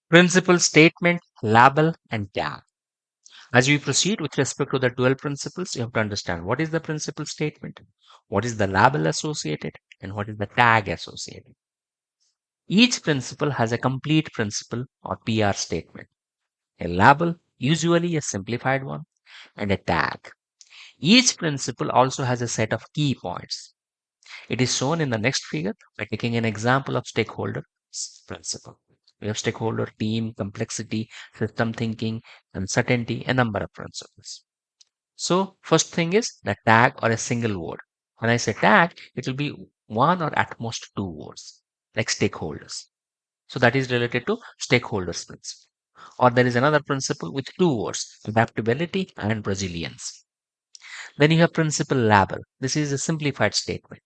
Principal statement, label, and tag. As we proceed with respect to the 12 principles, you have to understand what is the principal statement, what is the label associated, and what is the tag associated. Each principle has a complete principle or PR statement, a label, usually a simplified one, and a tag. Each principle also has a set of key points. It is shown in the next figure by taking an example of stakeholder principle. We have stakeholder, team, complexity, system thinking, uncertainty, a number of principles. So first thing is the tag or a single word. When I say tag, it will be one or at most two words, like stakeholders. So that is related to stakeholders principle. Or there is another principle with two words, adaptability and resilience. Then you have principle label. This is a simplified statement.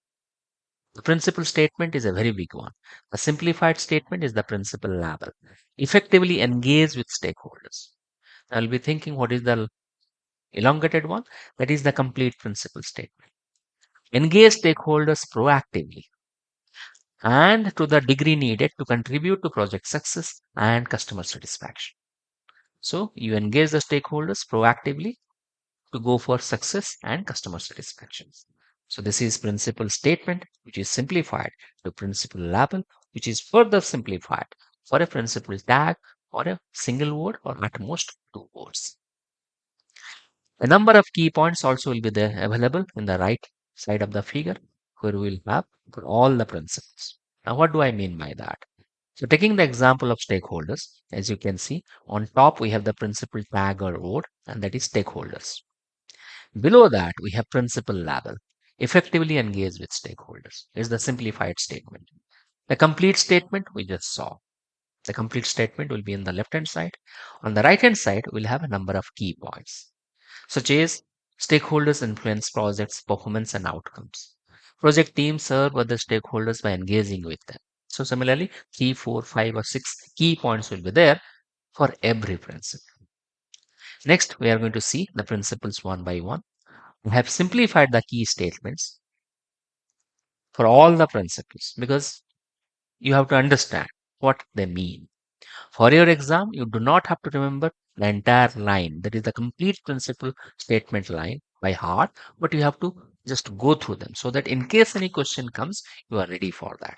The principal statement is a very big one. The simplified statement is the principal label. Effectively engage with stakeholders. I'll be thinking what is the elongated one? That is the complete principal statement. Engage stakeholders proactively and to the degree needed to contribute to project success and customer satisfaction. So you engage the stakeholders proactively to go for success and customer satisfaction. So this is principal statement, which is simplified to principal label, which is further simplified for a principal tag or a single word or at most two words. A number of key points also will be there available in the right side of the figure where we will have for all the principles. Now, what do I mean by that? So taking the example of stakeholders, as you can see, on top we have the principal tag or word, and that is stakeholders. Below that, we have principal label, effectively engage with stakeholders, is the simplified statement. The complete statement we just saw. The complete statement will be in the left hand side. On the right hand side, we'll have a number of key points, such as stakeholders influence projects, performance, and outcomes. Project teams serve other stakeholders by engaging with them. So similarly, 3, 4, 5, or 6 key points will be there for every principle. Next, we are going to see the principles one by one. We have simplified the key statements for all the principles because you have to understand what they mean. For your exam, you do not have to remember the entire line, that is the complete principle statement line by heart, but you have to just go through them so that in case any question comes, you are ready for that.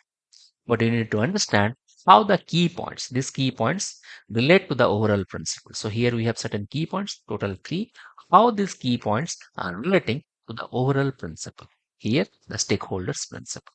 But you need to understand how the key points, these key points relate to the overall principle. So here we have certain key points, total 3, how these key points are relating to the overall principle. Here, the stakeholders principle.